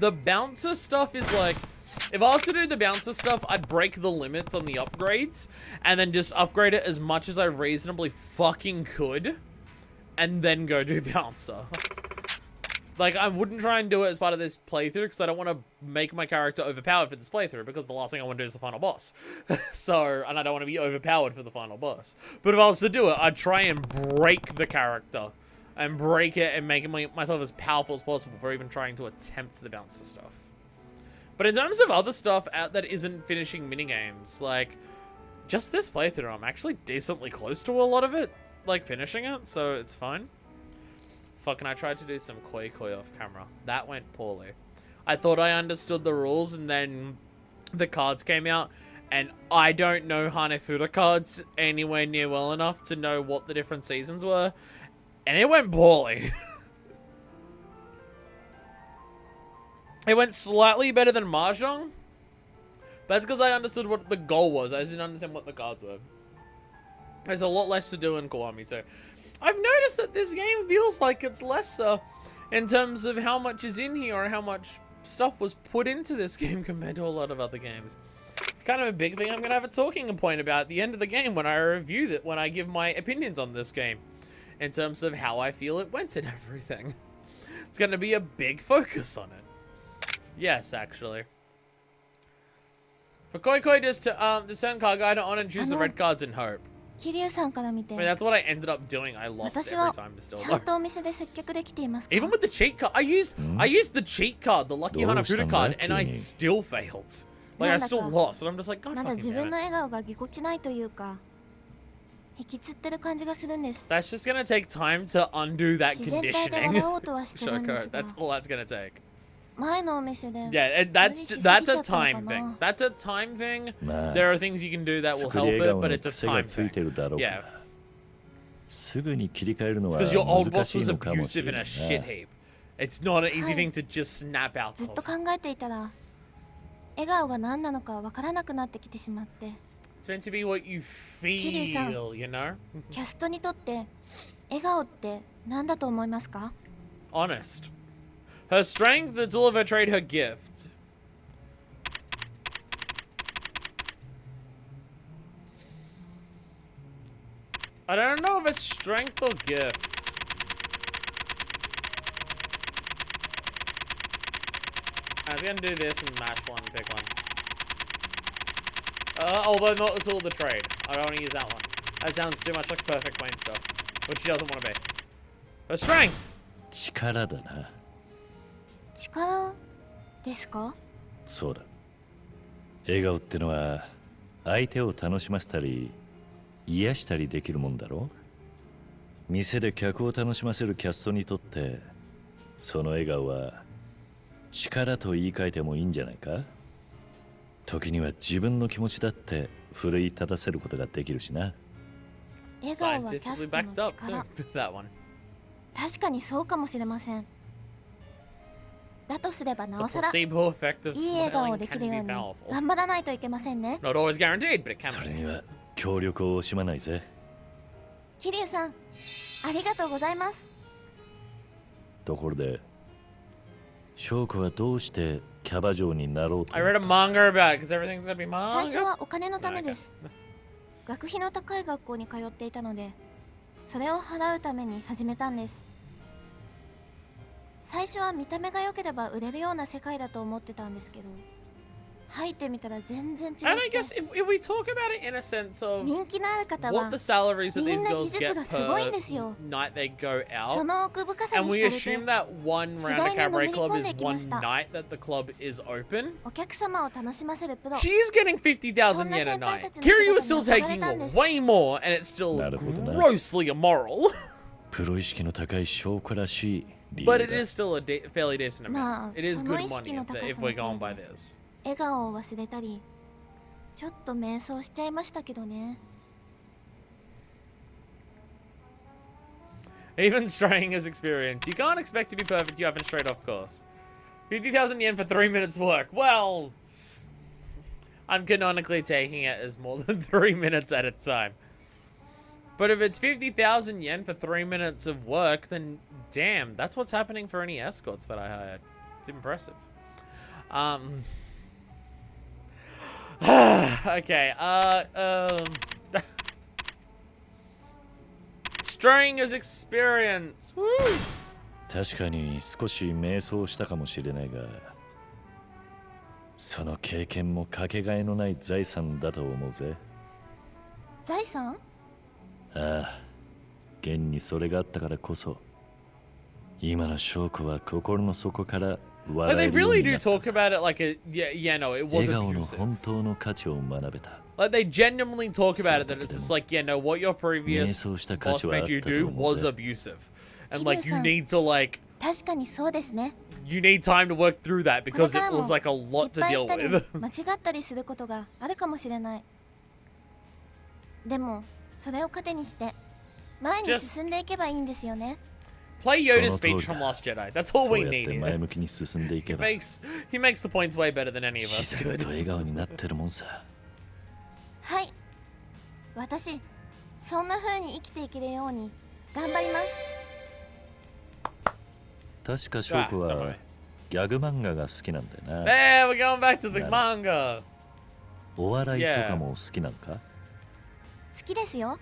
The bouncer stuff is like, if I was to do the bouncer stuff, I'd break the limits on the upgrades and then just upgrade it as much as I reasonably fucking could and then go do bouncer. Like, I wouldn't try and do it as part of this playthrough because I don't want to make my character overpowered for this playthrough because the last thing I want to do is the final boss. So, and I don't want to be overpowered for the final boss. But if I was to do it, I'd try and break the character and break it and make myself as powerful as possible for even trying to attempt the bouncer stuff. But in terms of other stuff that isn't finishing minigames, like, just this playthrough, I'm actually decently close to a lot of it, like, finishing it, so it's fine. Fucking, I tried to do some koi off camera. That went poorly. I thought I understood the rules, and then the cards came out, and I don't know Hanafuda cards anywhere near well enough to know what the different seasons were, and it went poorly. It went slightly better than Mahjong, but that's because I understood what the goal was. I just didn't understand what the cards were. There's a lot less to do in Kiwami too. I've noticed that this game feels like it's lesser in terms of how much is in here or how much stuff was put into this game compared to a lot of other games. Kind of a big thing I'm going to have a talking point about at the end of the game when I review it, when I give my opinions on this game in terms of how I feel it went and everything. It's going to be a big focus on it. Yes, actually. For Koi, just to discern card guide on and choose the red cards in hope. I mean, that's what I ended up doing. I lost every time still. Even with the cheat card, I used the cheat card, the lucky Hanafuda card, and I still failed. Like, I still lost, and I'm just like, God fucking damn it. That's just gonna take time to undo that conditioning. Shoko, that's all that's gonna take. Yeah, that's a time thing. That's a time thing. There are things you can do that will help it, but it's a time thing. Yeah. It's because your old boss was abusive in a shit heap. It's not an easy thing to just snap out of. It's meant to be what you feel, you know? Honest. Her strength, the tool of her trade, her gift. I don't know if it's strength or gift. I was gonna do this and mash one and pick one. Although not the tool of the trade. I don't want to use that one. That sounds too much like perfect Wayne stuff, which she doesn't want to be. Her strength! 力だな。力ですか？そうだ。笑顔ってのは相手を楽しませたり癒したりできるもんだろ。店で客を楽しませるキャストにとってその笑顔は力と言い換えてもいいんじゃないか。時には自分の気持ちだって奮い立たせることができるしな。笑顔はキャストの力。確かにそうかもしれません。だとすればなおさらいい笑顔をできるように頑張らないといけませんね。それには協力を惜しまないぜ。桐生さん、ありがとうございます。ところで、翔子はどうしてキャバ嬢になろうと。I read a manga about it because everything's gonna be manga. 最初はお金のためです。学費の高い学校に通っていたので、それを払うために始めたんです。最初は見た目が良ければ売れるような世界だと思ってたんですけど、入ってみたら全然違って。And I guess if we talk about it in a sense of 人気のある方は what the salaries that み these んな技 girls 術 get がすごいん per ですよ。 night they go そ out, の奥深さ and に we 惹かれ assume て that one round of 次第にのめ cabaret り club 込ん is できま one した。 night that the club is open. お客様を楽しませるプロ。 She's getting 50,000 yen a night. Kiryu is still taking way more, and it's still grossly immoral. プロ意識の高い翔子らしい。But it is still a fairly decent amount. まあ、 It is その good 意識 money の高さ if の we're せい going by で this. 笑顔を忘れたり、ちょっと迷走しちゃいましたけどね。Even straying is experience. You can't expect to be perfect. You haven't strayed off course. 50,000 yen for 3 minutes work. Well, I'm canonically taking it as more than 3 minutes at a time. But if it's 50,000 yen for 3 minutes of work, then damn, that's what's happening for any escorts that I hired. It's impressive. Okay, String is experience. Woo! 確かに少し迷走したかもしれないが、その経験もかけがえのない財産だと思うぜ。財産？ああ、現にそれがあったからこそ、今の証拠は心の底から笑 Like え they るよう really にな do った。 talk about it like no, it was 笑顔の abusive. 本当の価値を学べた。 Like they genuinely talk about it that it's just like, what your previous boss made you do was abusive. And like you need to like 確かにそうですね。 you need time to work through that これ because から it も was like a 失 lot to 敗 deal したり with. 間違ったりすることがあるかもしれない。でもそれを糧にして前に進んでいけばいいんですよね。 Play Yoda's speech from Last Jedi. That's all そう we やって need. 前向きに進んでいけば、 He makes the points way better than any of us 自然 could. と笑顔になってるもんさ。はい。私、そんな風に生きていけるように頑張ります。確か翔子はギャグ漫画が好きなんだよな。 There, we're going back to the manga. お笑いとかも好きなのか？好きですよ。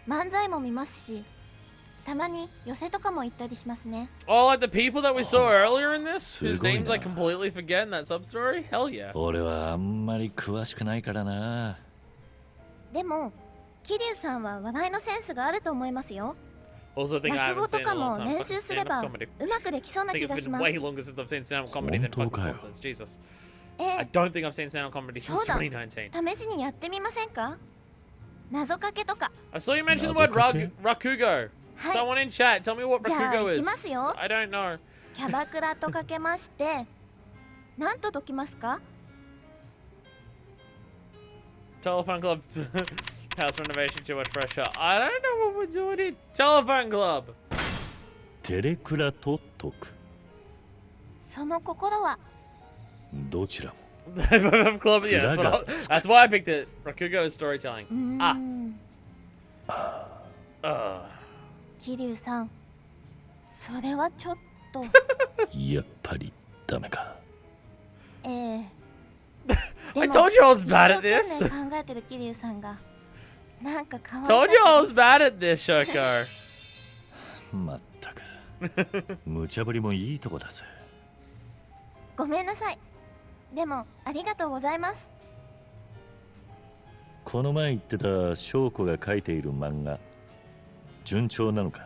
漫才も見ますし、たまに寄せとかも行ったりしますね。 Oh, like the people that we saw earlier in this, す whose ごい names な。 I completely forget in that sub-story? Hell yeah. 俺はあんまり詳しくないからな。でも、桐生さんは笑いのセンスがあると思いますよ。 Also, I think I 落語 haven't と seen か in a も long time. 練 Fucking 習すれ stand-up ば comedy. うまくできそう I な think 気 it's がし been ます。 way longer since I've seen stand-up comedy than 本当 fucking かよ。 concerts. Jesus. え I え、 don't think I've seen stand-up comedy そ since うだ。 2019. 試しにやってみませんか？謎かけとか。 I saw you mention the word Nazokake? Rakugo. はい。 Someone in chat, tell me what じゃあ Rakugo 行き is. ますよ。 I don't know. キャバクラとかけまして、何と解きますか？ Telephone club. House renovation, too much pressure. I don't know what we're doing here. Telephone club. テレクラと解く。その心はどちらも。Club, yeah, that's why I picked it. Rakugo is storytelling. 桐生さん、それはちょっと。やっぱりダメか。ええ。 I told you I was bad at 一 this. 生懸命考えてる桐生さんが、なんか可愛 Told you I was bad at this, Shoko. まったく。無茶ぶりもいいとこだぜ。ごめんなさい。でもありがとうございます。この前言ってた翔子が書いている漫画、順調なのか？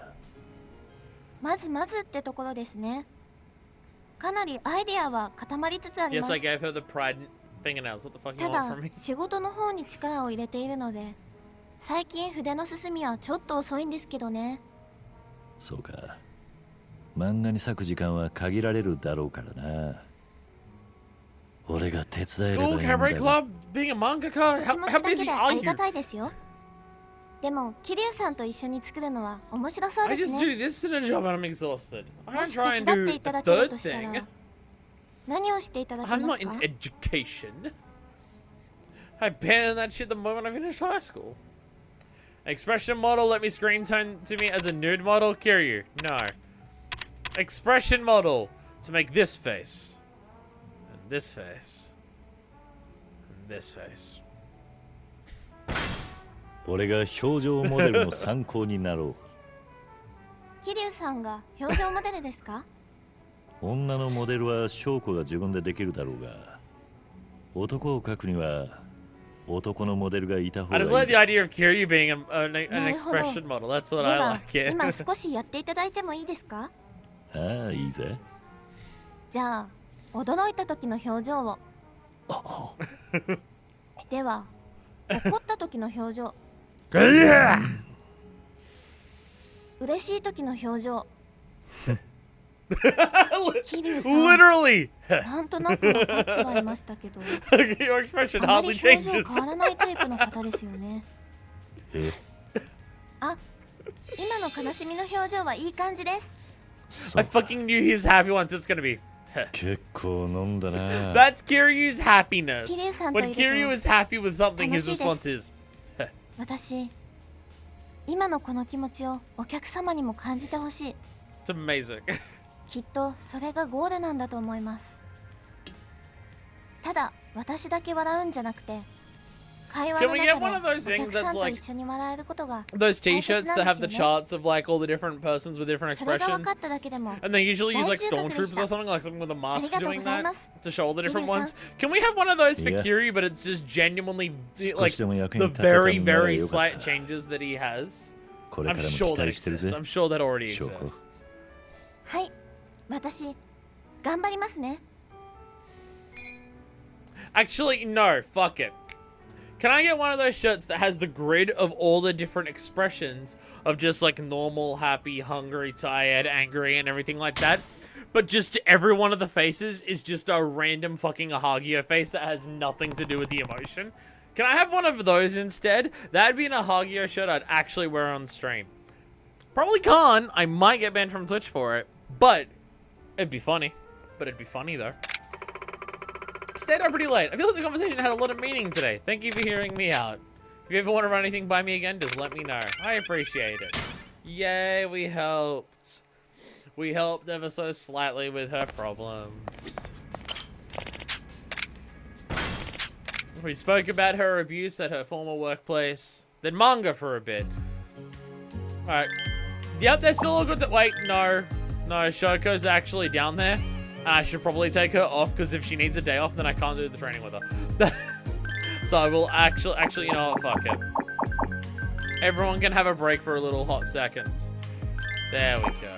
まずまずってところですね。かなりアイデアは固まりつつありま Yes, す。 I gave her the pride fingernails. What the fuck you た want だ from me? 仕事の方に力を入れているので、最近筆の進みはちょっと遅いんですけどね。そうか。漫画に割く時間は限られるだろうからな。俺が手伝えればいい School んだ cabaret が。 club, being a mangaka. 気持 How ちだけ busy で are あり you? がたいですよ。でも桐生さんと一緒に作るのは面白そう I です just ね。 do this in a job and I'm exhausted. I も don't し try 手 and 伝って do いた a だける third としたら thing. 何をしていただけ I'm ま not す in か？ education. I abandoned that shit the moment I finished high school. Expression model let me screen time to me as a nude model. Kiryu, no. Expression model to make this face. And this face. And this face. 俺が表情モデルの参考になろ桐生さんが表情モデルですか？う。女のモデルは翔子が自分でできるだろうが、男を描くには男のモデルがいた方 I がい just い。 like the idea of Kiryu being an なるほど。 expression model. That's what で I は like it. 今少しやっていただいてもいいですか？ああ、いいぜ。じゃあ驚いた時の表情を。では怒った時の表情。嬉しい時の表情。桐生さん、 Literally! なんとなく分かってはいましたけど、 Your expression あまり hardly 表情 changes. 変わらないタイプの方ですよね。え、あ、今の悲しみの表情はいい感じです。そ I うか。 fucking knew his happy once. It's gonna be. 結構飲んだな。 That's Kiryu's happiness. Kiryu-san When といると Kiryu is happy with something, his 楽しいです。 response is. 私、今のこの気持ちをお客様にも感じてほしい。 It's amazing. きっとそれがゴールなんだと思います。ただ私だけ笑うんじゃなくて Can we get one of those things that's like those t-shirts that have the charts of like all the different persons with different expressions? And they usually use like stormtroopers or something, like something with a mask doing that to show all the different ones. Can we have one of those for Kiryu, but it's just genuinely like the very, very slight changes that he has? I'm sure that exists. I'm sure that already exists. Actually, no, fuck it. Can I get one of those shirts that has the grid of all the different expressions of just like normal, happy, hungry, tired, angry, and everything like that? But just every one of the faces is just a random fucking Ahagio face that has nothing to do with the emotion. Can I have one of those instead? That'd be an Ahagio shirt I'd actually wear on stream. Probably can't. I might get banned from Twitch for it. But it'd be funny. But it'd be funny though. Stayed up pretty late. I feel like the conversation had a lot of meaning today. Thank you for hearing me out. If you ever want to run anything by me again, just let me know. I appreciate it. Yay, we helped. We helped ever so slightly with her problems. We spoke about her abuse at her former workplace. Then manga for a bit. Alright. Yep, they're still all good to- wait, no. No, Shoko's actually down there. I should probably take her off, because if she needs a day off, then I can't do the training with her. So I will actually, you know what, fuck it. Everyone can have a break for a little hot second. There we go.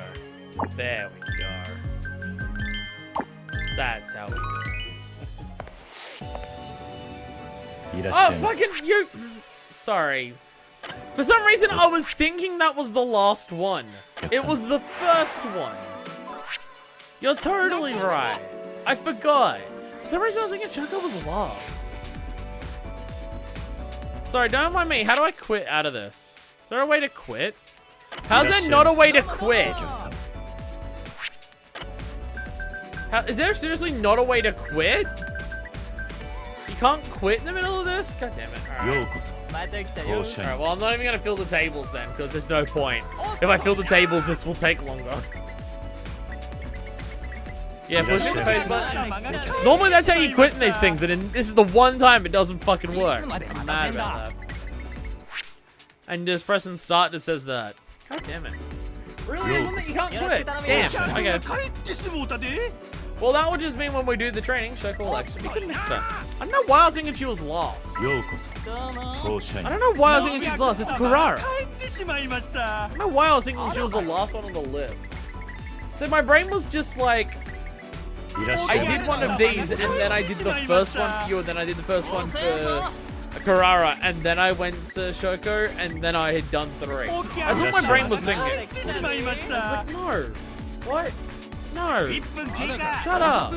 There we go. That's how we do it. Oh, fucking you! Sorry. For some reason, I was thinking that was the last one. It was the first one. You're totally right. I forgot. For some reason, I was thinking Choco was lost. Sorry, don't mind me. How do I quit out of this? Is there a way to quit? How's there not a way to quit? Is there seriously not a way to quit? You can't quit in the middle of this? God damn it. Alright, well, I'm not even going to fill the tables then, because there's no point. If I fill the tables, this will take longer. Yeah, pushing the face button. Normally that's how you quit in these things, and this is the one time it doesn't fucking work. I'm mad about that. And just pressing start just says that. God damn it. Really? You can't quit? Damn. Okay. Well, that would just mean when we do the training, Shoko will actually be good next time. I don't know why I was thinking she was lost. I don't know why I was thinking she's lost. It's Kurara. I don't know why I was thinking she was the last one on the list. So my brain was just like, I did one of these, and then I did the first one for you, and then I did the first one for Kurara, and then I went to Shoko, and then I had done 3. That's what my brain was thinking. I was like, no. What? No. Shut up.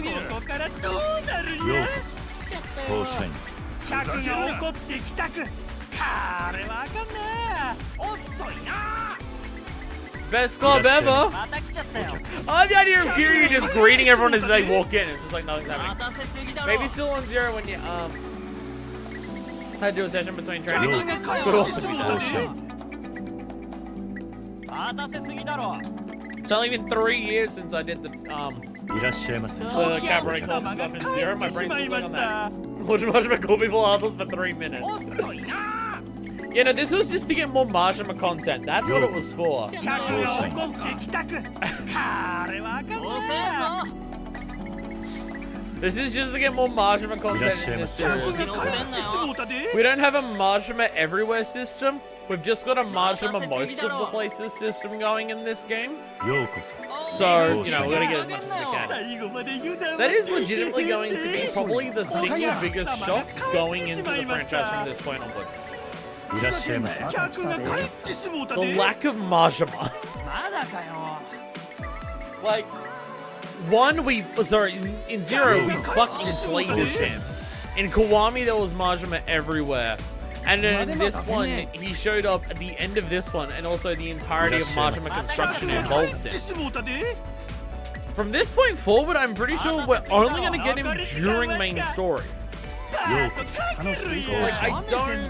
Best club ever. I like the idea of Kiryu just greeting everyone as they walk in. It's just like nothing's happening. Maybe still on 0 when you had to do a session between trainings. Could also be that. It's only been 3 years since I did the cabaret club and stuff in 0. My brain's still stuck on that. Watching cool people ask us for 3 minutes. Yeah, no, this was just to get more Majima content. That's what it was for. This is just to get more Majima content in this series. We don't have a Majima everywhere system. We've just got a Majima most of the places system going in this game. So, you know, we're gonna get as much as we can. That is legitimately going to be probably the single biggest shock going into the franchise from this point onwards. The lack of Majima. Like, in 0 we fucking played as him. In Kiwami there was Majima everywhere. And then in this one, he showed up at the end of this one, and also the entirety of Majima construction involves him. From this point forward, I'm pretty sure we're only going to get him during main story. I don't...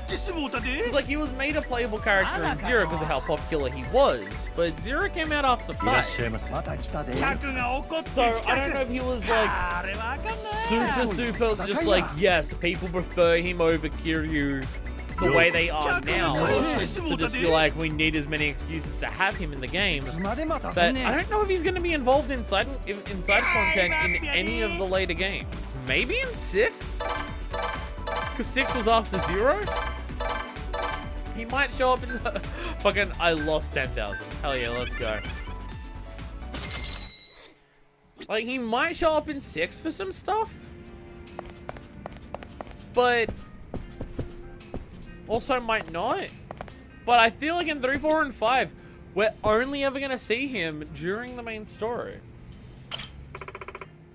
Because, like, he was made a playable character in Zero because of how popular he was, but Zero came out after 5. So, I don't know if he was, like, super, just like, yes, people prefer him over Kiryu the way they are now, to just be like, we need as many excuses to have him in the game. But I don't know if he's going to be involved in side content in any of the later games. Maybe in 6? Because 6 was after 0? He might show up in the... Fucking, I lost 10,000. Hell yeah, let's go. Like, he might show up in 6 for some stuff. But... also might not. But I feel like in 3, 4, and 5, we're only ever going to see him during the main story.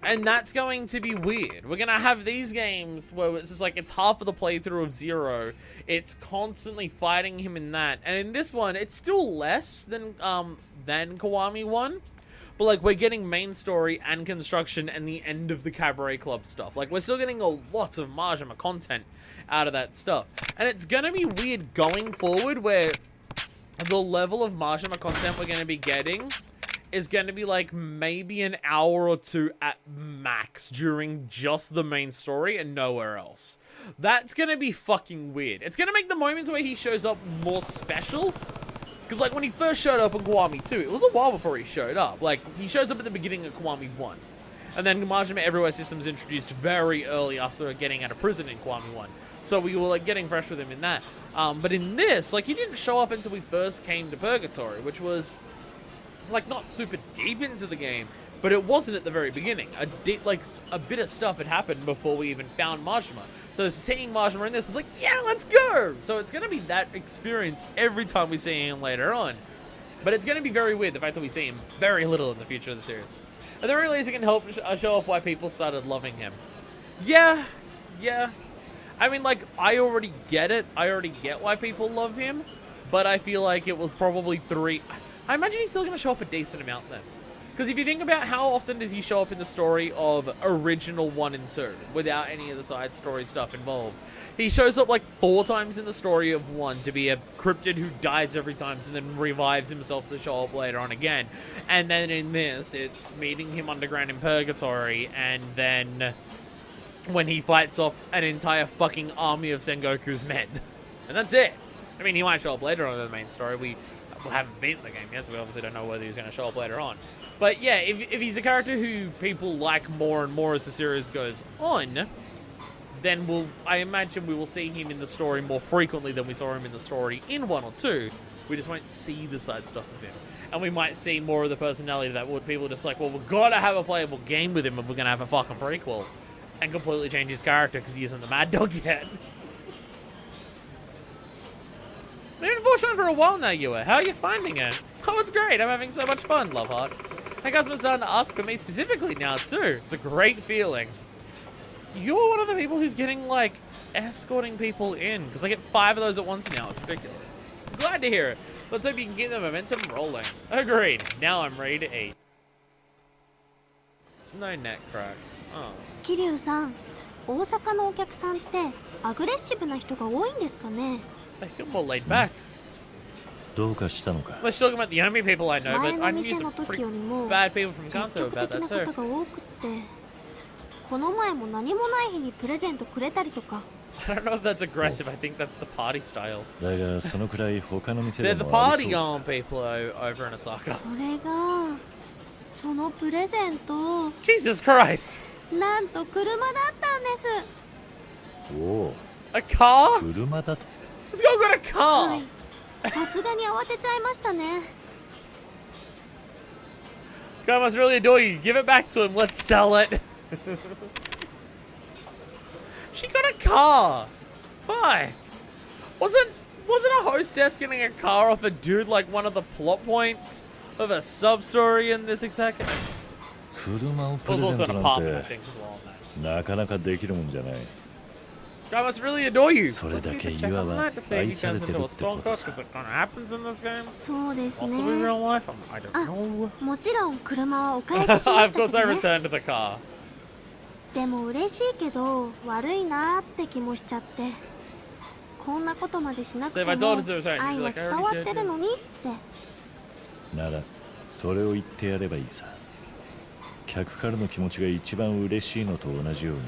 And that's going to be weird. We're going to have these games where it's just like, it's half of the playthrough of Zero. It's constantly fighting him in that. And in this one, it's still less than Kiwami 1. But, like, we're getting main story and construction and the end of the Cabaret Club stuff. Like, we're still getting a lot of Majima content out of that stuff. And it's going to be weird going forward where the level of Majima content we're going to be getting is going to be, like, maybe an hour or 2 at max during just the main story and nowhere else. That's going to be fucking weird. It's going to make the moments where he shows up more special. Because, like, when he first showed up in Kiwami 2, it was a while before he showed up. Like, he shows up at the beginning of Kiwami 1. And then Majima Everywhere System is introduced very early after getting out of prison in Kiwami 1. So we were, like, getting fresh with him in that. But in this, like, he didn't show up until we first came to Purgatory, which was, like, not super deep into the game. But it wasn't at the very beginning. A bit of stuff had happened before we even found Majima. So seeing Majima in this was like, yeah, let's go! So it's going to be that experience every time we see him later on. But it's going to be very weird, the fact that we see him very little in the future of the series. At the very least, it can help show off why people started loving him. Yeah. I mean, like, I already get it. I already get why people love him. But I feel like it was probably 3... I imagine he's still going to show up a decent amount then. Because if you think about how often does he show up in the story of original 1 and 2 without any of the side story stuff involved. He shows up like 4 times in the story of 1 to be a cryptid who dies every time and then revives himself to show up later on again. And then in this, it's meeting him underground in Purgatory, and then when he fights off an entire fucking army of Sengoku's men. And that's it. I mean, he might show up later on in the main story. We haven't beaten the game yet, so we obviously don't know whether he's going to show up later on. But yeah, if he's a character who people like more and more as the series goes on, then I imagine we will see him in the story more frequently than we saw him in the story in 1 or 2. We just won't see the side stuff of him. And we might see more of the personality that would people just like, well, we've got to have a playable game with him if we're going to have a fucking prequel. And completely change his character because he isn't the Mad Dog yet. Been in Fortune for a while now, Yua. How are you finding it? Oh, it's great. I'm having so much fun, love heart. Hey, guys, I'm starting to ask for me specifically now, too. It's a great feeling. You're one of the people who's getting, like, escorting people in. Because I get 5 of those at once now. It's ridiculous. I'm glad to hear it. Let's hope you can get the momentum rolling. Agreed. Now I'm ready to eat. No neck cracks. Oh. Kiryu-san, 大阪のお客さんってアグレッシブな人が多いんですかね? I feel more laid back. Let's talk about the only people I know, but I knew some pretty bad people from Kanto about that too. この前も何もない日にプレゼントくれたりとか。 I don't know if that's aggressive. I think that's the party style. だがそのくらい他の店で They're the もあり party そう。 going people over in Osaka. それがそのプレゼント Jesus Christ! なんと車だったんです。おお。 A car? 車だと。 This guy got a car! はい。さすがに慌てちゃいましたね。 Guy must really adore you. Give it back to him. Let's sell it. She got a car. Fuck. Wasn't a hostess getting a car off a dude like one of the plot points of a sub-story in this exact? 車をプ There レ was ゼ also ン an トなん apartment, I て think, as well on that. なかなかできるもんじゃない。 Guy must really adore you. それだけ Let's check いわ on ば that to see if 愛 he され turns てる into a ってこ stalker, とさ。 because it kind of happens in this game. そうです Possibly in ね。 real life. I don't あ、 know. もちろん車はお返ししま Of したけ course, I どね。 returned the car. でも嬉しいけど悪いなって気もしちゃって。こんなことまでしなくても愛は伝わってるのにって。ならそれを言ってやればいいさ。客からの気持ちが一番嬉しいのと同じように、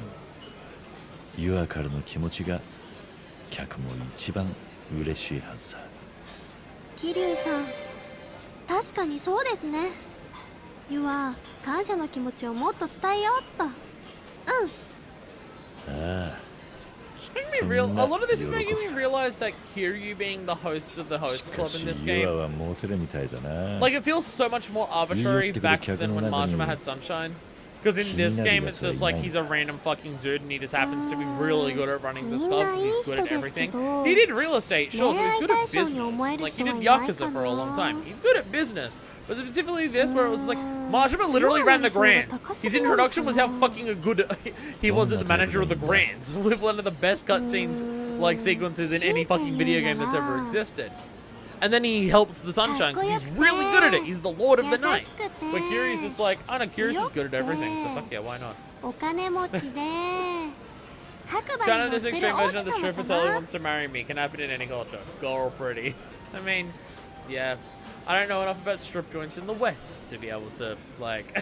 ユアからの気持ちが客も一番嬉しいはずさ。桐生さん、確かにそうですね。ユア、感謝の気持ちをもっと伝えようっと。ああ。A lot of this is making me realize that Kiryu being the host of the host club in this game, like, it feels so much more arbitrary back than when Majima had Sunshine. Because in this game, it's just like he's a random fucking dude and he just happens to be really good at running this club because he's good at everything. He did real estate, sure, so he's good at business. Like, he did Yakuza for a long time. He's good at business. But specifically this, where it was like, Majima literally ran the Grands. His introduction was how fucking good he was at the manager of the Grands, with one of the best cutscenes, like, sequences in any fucking video game that's ever existed. And then he helps the Sunshine because he's really good at it. He's the Lord of the Night. But Kiryu's just like, I know, Kiryu's is good at everything, so fuck yeah, why not? It's kind of this extreme version of the stripper totally wants to marry me. Can happen in any culture. Girl pretty. I mean, yeah. I don't know enough about strip joints in the West to be able to, like,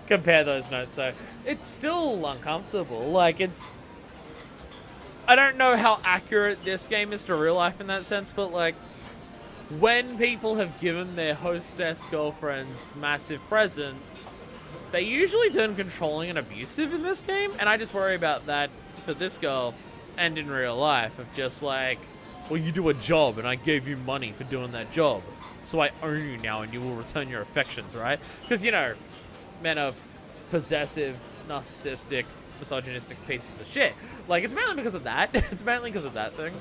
compare those notes, so it's still uncomfortable. Like, it's... I don't know how accurate this game is to real life in that sense, but, like, when people have given their hostess girlfriends massive presents, they usually turn controlling and abusive in this game, and I just worry about that for this girl and in real life, of just like, well, you do a job and I gave you money for doing that job, so I own you now and you will return your affections, right? Because, you know, men are possessive, narcissistic, misogynistic pieces of shit. Like, it's mainly because of that. It's mainly because of that thing.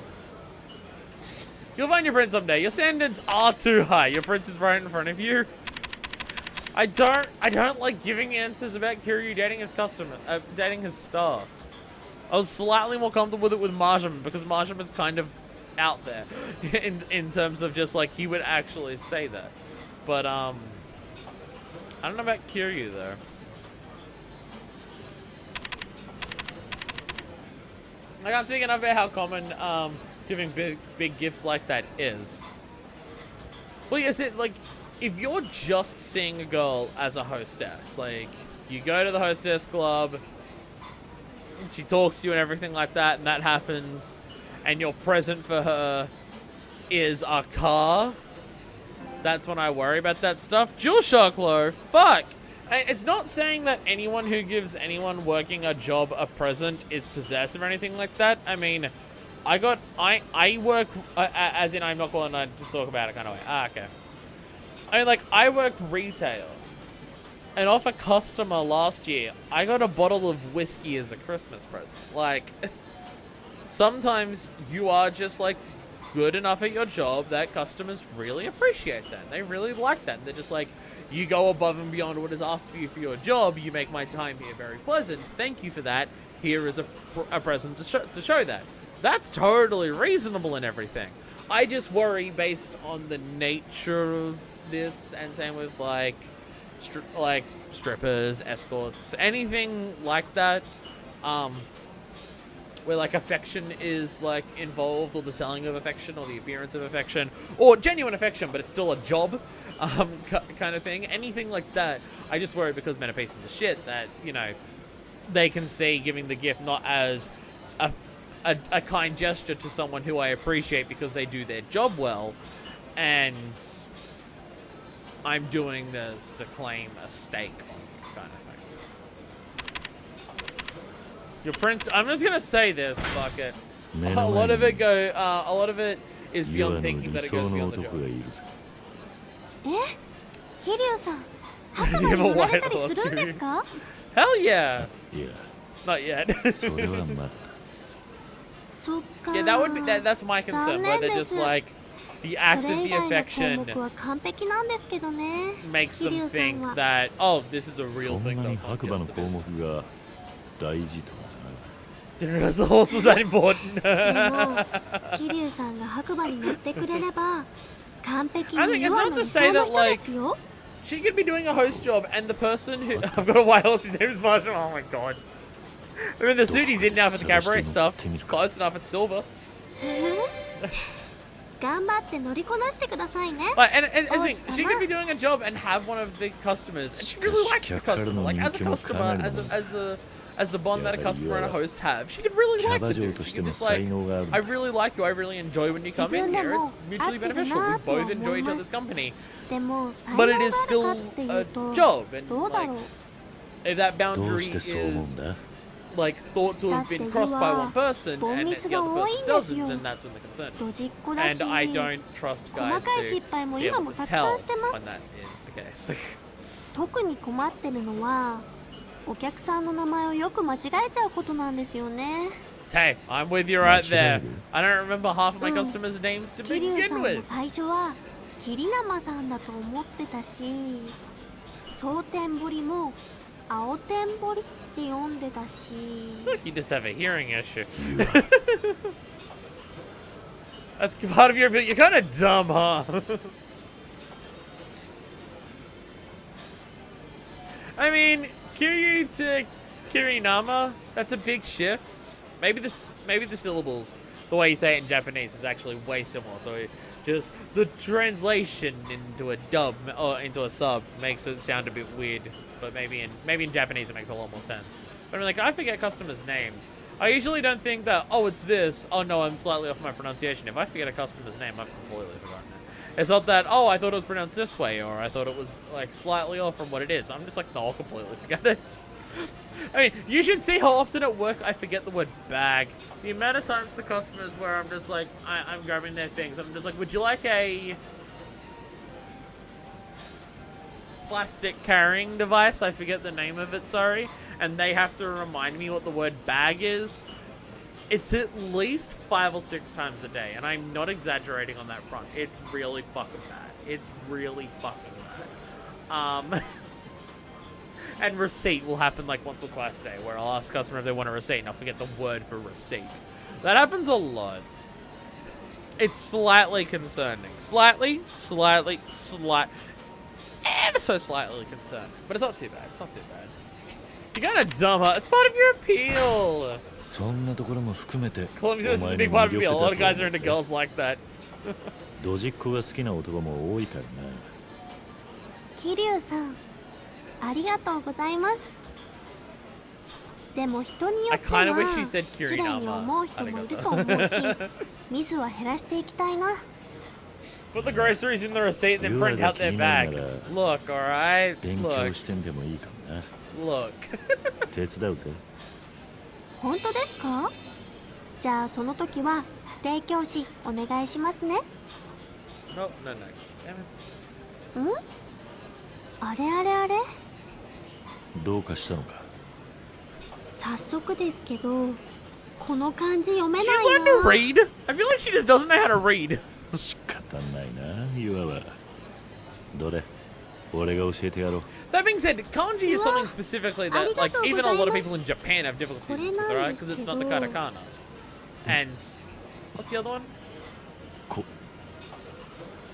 You'll find your prince someday. Your standards are too high. Your prince is right in front of you. I don't like giving answers about Kiryu dating his dating his staff. I was slightly more comfortable with it with Majima because Majima is kind of out there in terms of just like he would actually say that. But I don't know about Kiryu though. I can't speak enough about how common giving big gifts like that is. Well, yes, like, if you're just seeing a girl as a hostess, like, you go to the hostess club, she talks to you and everything like that, and that happens, and your present for her is a car, that's when I worry about that stuff. Jewel Sharklo, fuck! It's not saying that anyone who gives anyone working a job a present is possessive or anything like that. I mean, I work, as in I'm not going to talk about it kind of way. Okay. I mean, like, I work retail. And off a customer last year, I got a bottle of whiskey as a Christmas present. Like, sometimes you are just, like, good enough at your job that customers really appreciate that. They really like that. They're just like, you go above and beyond what is asked for you for your job. You make my time here very pleasant. Thank you for that. Here is a present to show that. That's totally reasonable and everything. I just worry based on the nature of this, and same with like strippers, escorts, anything like that, where like affection is like involved, or the selling of affection, or the appearance of affection, or genuine affection, but it's still a job, kind of thing. Anything like that, I just worry because men are pieces of shit that, you know, they can see giving the gift not as a kind gesture to someone who I appreciate because they do their job well, and I'm doing this to claim a stake on you, kind of thing. Your print. I'm just gonna say this. Fuck it. A lot of it is beyond thinking that it goes beyond the job. Does he have a white horse? Hell yeah. Yeah. Not yet. Yeah, that would be that's my concern, where they're just like, the act of the affection makes them think that, oh, this is a real thing. Didn't realize the horse was that important. I think it's not to say that, like, she could be doing a host job and the person who... I've got a white horse, his name is Marshall. Oh my god. I mean, the suit he's in now for the cabaret stuff. It's close enough. It's silver. 頑張って乗りこなしてくださいね。 Like, and she could be doing a job and have one of the customers, and she really likes the customer. Like, as a customer, as the bond that a customer and a host have, she could really like the dude. She could just like, I really like you. I really enjoy when you come in here. It's mutually beneficial. We both enjoy each other's company. でも But it is still a job, and like, if that boundary どうしてそう思うんだ like thought to have been crossed by one person and the other person doesn't, then that's when the concern is. ドジっ子だし And I don't trust guys 細かい to 失敗も be 今 able も to たくさ tell んしてます when that is the case. 特に困ってるのはお客さんの名前をよく間違えちゃうことなんですよね Hey, I'm with you right there. I don't remember half of my customers' names to 桐生さ begin んも with. 最初は桐生さんだと思ってたし蒼天堀も青天堀って読んでたし Look, you just have a hearing issue. That's part of your ability. You're kind of dumb, huh? I mean, Kiryu to Kirinama, that's a big shift. Maybe the syllables, the way you say it in Japanese, is actually way similar. So just the translation into a dub or into a sub makes it sound a bit weird. But maybe in Japanese it makes a lot more sense. But I'm like, I forget customers' names. I usually don't think that, oh, it's this. Oh no, I'm slightly off my pronunciation. If I forget a customer's name, I've completely forgotten it. It's not that, oh, I thought it was pronounced this way, or I thought it was like slightly off from what it is. I'm just like, no, I'll completely forget it. I mean, you should see how often at work I forget the word bag. The amount of times the customers where I'm just like, I'm grabbing their things. I'm just like, would you like a plastic carrying device? I forget the name of it, sorry. And they have to remind me what the word bag is. It's at least 5 or 6 times a day, and I'm not exaggerating on that front. It's really fucking bad. It's really fucking bad. And receipt will happen like once or twice a day, where I'll ask a customer if they want a receipt, and I'll forget the word for receipt. That happens a lot. It's slightly concerning. Slightly, ever so slightly concerning. But it's not too bad. It's not too bad. You're kind of dumb, huh? It's part of your appeal. Columbia, this is a big part of your appeal. A lot of guys are into girls like that. ドジっ子が好きな男も多いからな。桐生さん、ありがとうございます。でも人によっては I kinda wish you said 失礼に思う人もいると思うし、ミスは減らしていきたいな。Put the groceries in the receipt and then print out their bag. Look, alright? 勉強してみてもいいかもな。Look. 手伝うぜ。本当ですか？じゃあその時は家庭教師お願いしますね。No. Damn it. ん？あれあれあれ？どうかしたのか？早速ですけど、この漢字読めない She learned to read? I feel like she just doesn't know how to read. 仕方ないな、いわば。どれ？俺が教えてやろう。That being said, kanji is something specifically that, like, even a lot of people in Japan have difficulties with, right? Because it's not the katakana. And what's the other one?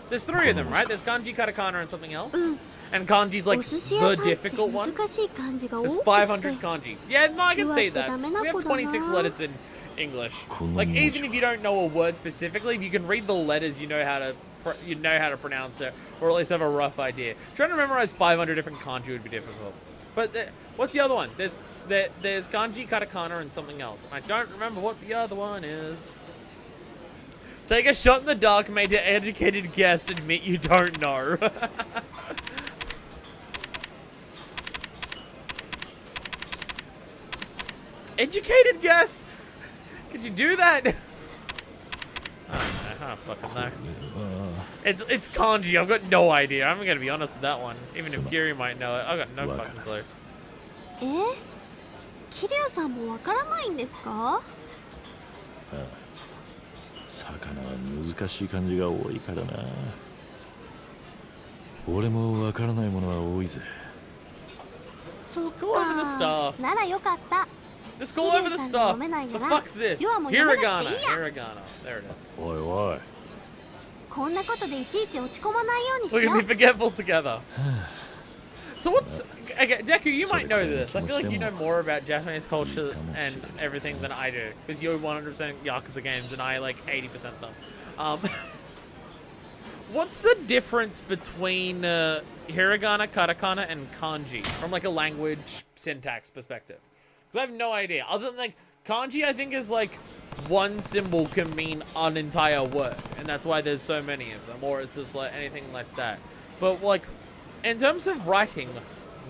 There's 3 of them, right? There's kanji, katakana, and something else. And kanji's like the difficult one. There's 500 kanji. Yeah, no, I can see that. We have 26 letters in English. Like, even if you don't know a word specifically, if you can read the letters, you know how to pronounce it, or at least have a rough idea. Trying to memorize 500 different kanji would be difficult. But what's the other one? There's kanji, katakana, and something else. And I don't remember what the other one is. Take a shot in the dark, make an educated guess, admit you don't know. Educated guess? Could you do that? I don't fucking know. It's kanji. I've got no idea. I'm gonna be honest with that one. Even if Kiri might know it, I've got no fucking clue. 桐生さんもわからないんですか？魚は難しい漢字が多いからな。俺もわからないものは多いぜ。そっか。ならよかった。Just go over the stuff. The fuck's this? Hiragana. There it is. おいおい。こんなことでいちいち落ち込まないようにしよう。We're gonna be forgetful together. So what's... Okay, Deku, you might know this. I feel like you know more about Japanese culture and everything than I do. Because you're 100% Yakuza games and I like 80% them. What's the difference between hiragana, katakana, and kanji from like a language syntax perspective? Because I have no idea. Other than like, kanji I think is like one symbol can mean an entire word. And that's why there's so many of them. Or it's just like anything like that. But like, in terms of writing,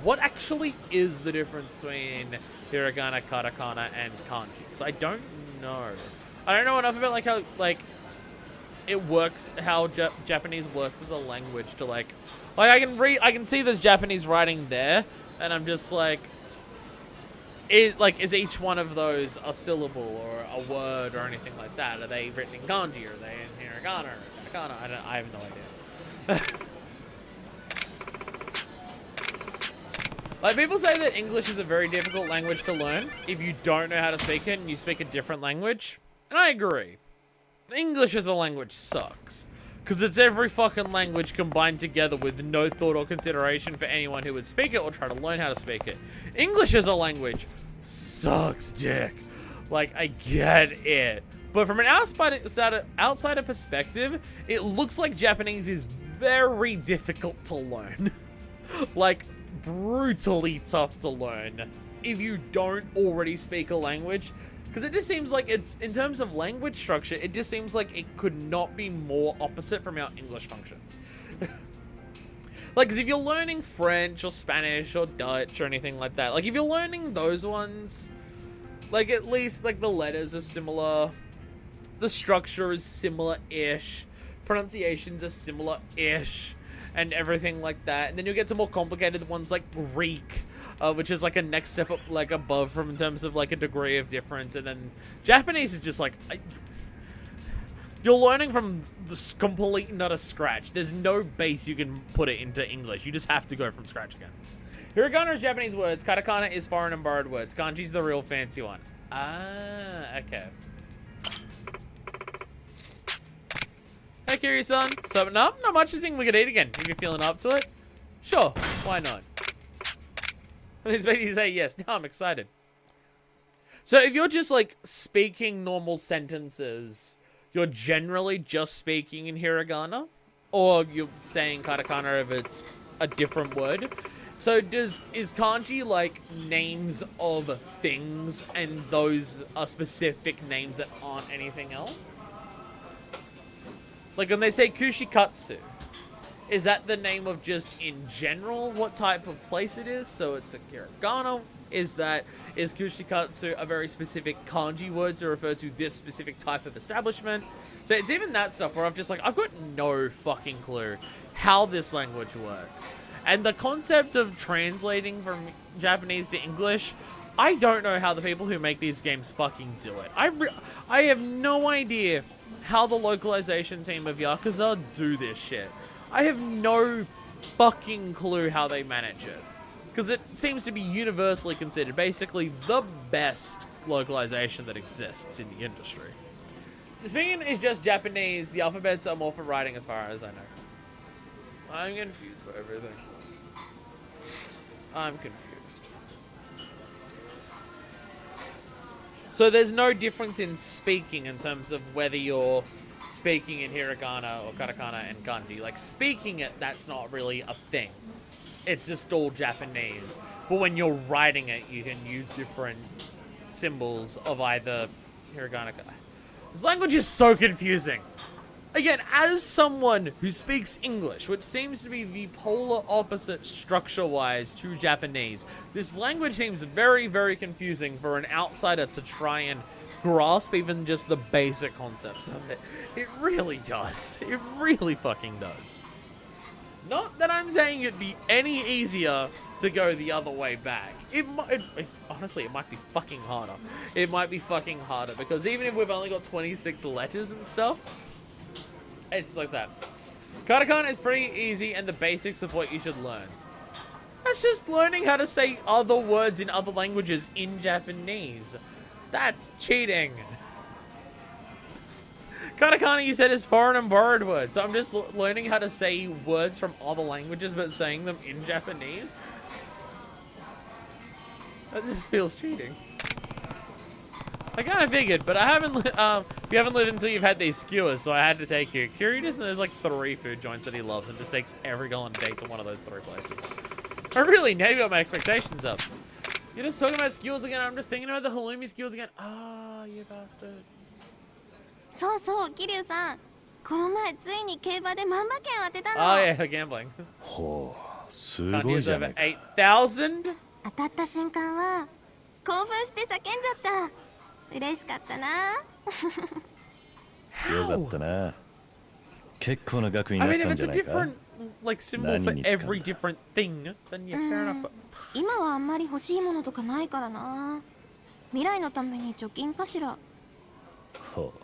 what actually is the difference between hiragana, katakana, and kanji? So I don't know. I don't know enough about like how like it works, how Japanese works as a language to like I can see there's Japanese writing there, and I'm just like, is each one of those a syllable or a word or anything like that? Are they written in kanji? Or are they in hiragana or katakana? I have no idea. Like, people say that English is a very difficult language to learn if you don't know how to speak it and you speak a different language. And I agree. English as a language sucks. Because it's every fucking language combined together with no thought or consideration for anyone who would speak it or try to learn how to speak it. English as a language sucks dick. Like, I get it. But from an outsider perspective, it looks like Japanese is very difficult to learn. Like, brutally tough to learn if you don't already speak a language, because it just seems like it's, in terms of language structure, it just seems like it could not be more opposite from how English functions. Like, because if you're learning French or Spanish or Dutch or anything like that, like if you're learning those ones, like at least like the letters are similar, the structure is similar-ish, pronunciations are similar-ish, and everything like that. And then you'll get to more complicated ones like Greek, which is like a next step up, like above from in terms of like a degree of difference. And then Japanese is just like, you're learning from the complete not a scratch. There's no base you can put it into English. You just have to go from scratch again. Hiragana is Japanese words. Katakana is foreign and borrowed words. Kanji's the real fancy one. Ah, okay. Hey, Kiryu-san. So, no, not much. I think we could eat again. If you're feeling up to it. Sure. Why not? It's making you say yes. Now I'm excited. So, if you're just, like, speaking normal sentences, you're generally just speaking in hiragana? Or you're saying katakana if it's a different word? So, is kanji, like, names of things, and those are specific names that aren't anything else? Like, when they say kushikatsu, is that the name of just in general what type of place it is? So it's a hiragana. Is kushikatsu a very specific kanji word to refer to this specific type of establishment? So it's even that stuff where I'm just like, I've got no fucking clue how this language works. And the concept of translating from Japanese to English, I don't know how the people who make these games fucking do it. I have no idea how the localization team of Yakuza do this shit. I have no fucking clue how they manage it. Because it seems to be universally considered basically the best localization that exists in the industry. Speaking is just Japanese, the alphabets are more for writing as far as I know. I'm confused by everything. I'm confused. So there's no difference in speaking in terms of whether you're speaking in hiragana or katakana and kanji. Like, speaking it, that's not really a thing. It's just all Japanese. But when you're writing it, you can use different symbols of either hiragana. This language is so confusing. Again, as someone who speaks English, which seems to be the polar opposite structure-wise to Japanese, this language seems very, very confusing for an outsider to try and grasp even just the basic concepts of it. It really does. It really fucking does. Not that I'm saying it'd be any easier to go the other way back. Honestly, it might be fucking harder. It might be fucking harder, because even if we've only got 26 letters and stuff, it's just like that. Katakana is pretty easy and the basics of what you should learn. That's just learning how to say other words in other languages in Japanese. That's cheating. Katakana, you said, is foreign and borrowed words. So I'm just learning how to say words from other languages but saying them in Japanese. That just feels cheating. I kind of figured, but I haven't. You haven't lived until you've had these skewers, so I had to take you. Curie just there's like 3 food joints that he loves, and just takes every girl on a date to one of those 3 places. I really now got my expectations up. You're just talking about skewers again. I'm just thinking about the halloumi skewers again. Ah, you bastards. そうそう、桐生さん。この前ついに競馬で万馬券当てたの。Oh yeah, gambling. ほう、す Can't ごい use じゃ over ないか。 8,000? 当たった瞬間は興奮して叫んじゃった。嬉しかったな。よかったな。結構な額に I なっ mean, た if んじ it's ゃ a ないか。 different like symbol for 何に使うんだ？ every different thing, then yeah, fair enough. But 今はあんまり欲しいものとかないからな。未来のために貯金かしら。ほう、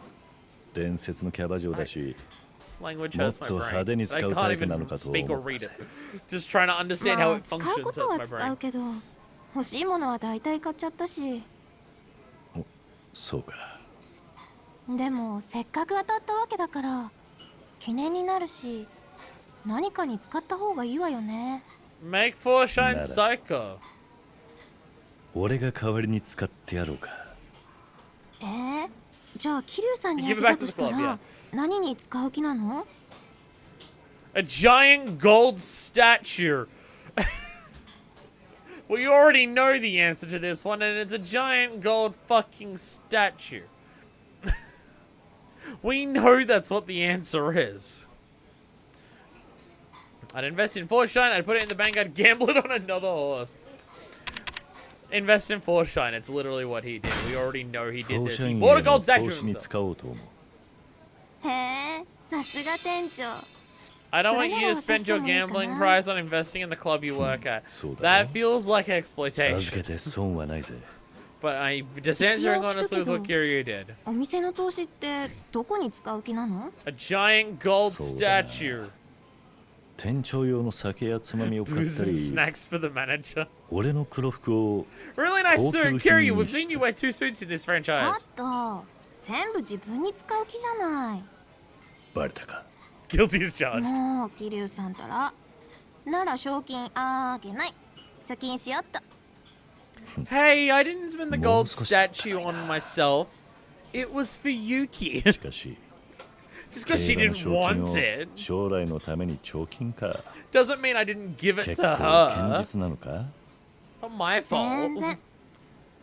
伝説のキャバ嬢だし。 this language もっ hurts my と brain. 派手に I 使う can't タイプなの even かと speak 思 or っ read た it. ぜ。 Just trying to understand ま how あ it 使う functions ことは hurts 使 my う brain. けど、欲しいものは大体買っちゃったし。そうか。でもせっかく当たったわけだから記念になるし、何かに使った方がいいわよね。 Make 4 shine psycho. 俺が代わりに使ってやろうか。じゃあ桐生さんに Give あ it げた back to と the した club, ら yeah. 何に使う気なの？ A giant gold statue. Well, you already know the answer to this one, and it's a giant gold fucking statue. We know that's what the answer is. I'd invest in 4 shine, I'd put it in the bank, I'd gamble it on another horse. Invest in 4 shine, it's literally what he did. We already know he did 投 this. 資 He に bought a gold statue 投資に himself. 使おうと思う。へえ、さすが店長。 I don't want それな you ら to spend 私で your もいいかな。 gambling prize on investing in the club you work at. そうだ That ろ。 feels like 預 exploitation. けて損はないぜ。 But I'm just answering honestly with what Kiryu did. お店の投資ってどこに使う気なの？ A giant gold そうだな。 statue. 店長用の酒やつまみを買っ Booze た and り、 snacks for the manager. 俺の黒服を Really nice suit, Kiryu. We've seen you wear 2 suits in this ちょっ franchise. と、全部自分に使う気じゃない。バレたか。 Guilty as charged. もう桐生さんたら。なら賞金あげない。貯金しよっと。Hey, I didn't spend the gold Monster statue on myself. It was for Yuki. しかし、 Just because she 競馬の didn't 賞 want 金 it を将来のために貯金か。 doesn't mean I didn't give it 結 to 構堅 her. 実なのか。 Not my 全 fault. 然。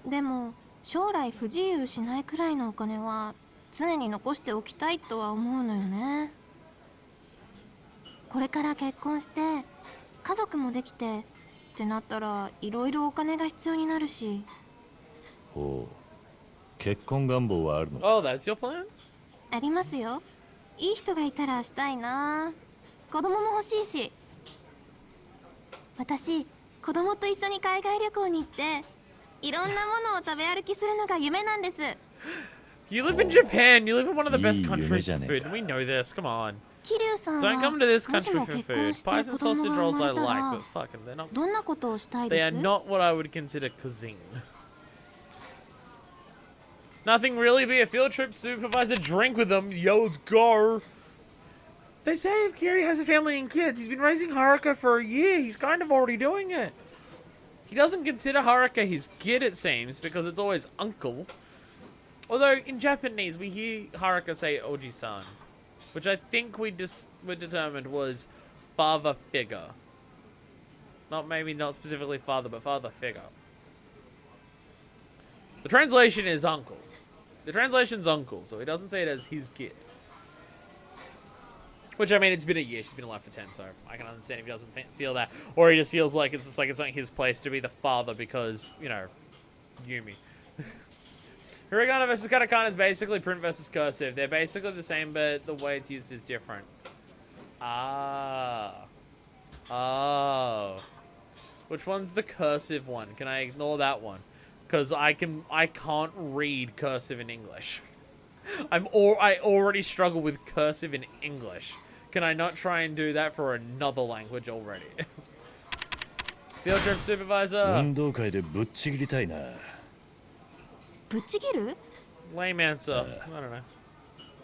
でも、将来不自由しないくらいのお金は常に残しておきたいとは思うのよね。これから結婚して家族もできてってなったらいろいろお金が必要になるし。ほう。結婚願望はあるのか。 Oh, that's your plans? ありますよ。いい人がいたらしたいな。子供も欲しいし。私、子供と一緒に海外旅行に行っていろんなものを食べ歩きするのが夢なんです。 You live in Japan. You live in one of the best Ii, countries for yume food. We know this. Come on. 桐生さん Don't は come to this もし country も for 結 food. 婚して Pies and 子供 sausage が rolls 生 I まれた like, ら but fucking they're not. どんなことをしたい They で are す？ not what I would consider cuisine. Nothing really. Be a field trip. Supervise a drink with them. Yo, let's go. They say if Kiri has a family and kids, he's been raising Haruka for a year. He's kind of already doing it. He doesn't consider Haruka his kid, it seems, because it's always uncle. Although in Japanese we hear Haruka say Oji-san, which I think we determined was father figure. Maybe not specifically father, but father figure. The translation is uncle. The translation's uncle, so he doesn't say it as his kid. Which, I mean, it's been a year. She's been alive for 10, so I can understand if he doesn't feel that. Or he just feels like it's not his place to be the father because, you know, Yumi. Hiragana versus katakana is basically print versus cursive. They're basically the same, but the way it's used is different. Ah. Oh. Which one's the cursive one? Can I ignore that one? Because I can't read cursive in English. I already struggle with cursive in English. Can I not try and do that for another language already? Field trip supervisor. 運動会でぶっちぎりたいな。ぶっちぎる？ Lame answer. I don't know.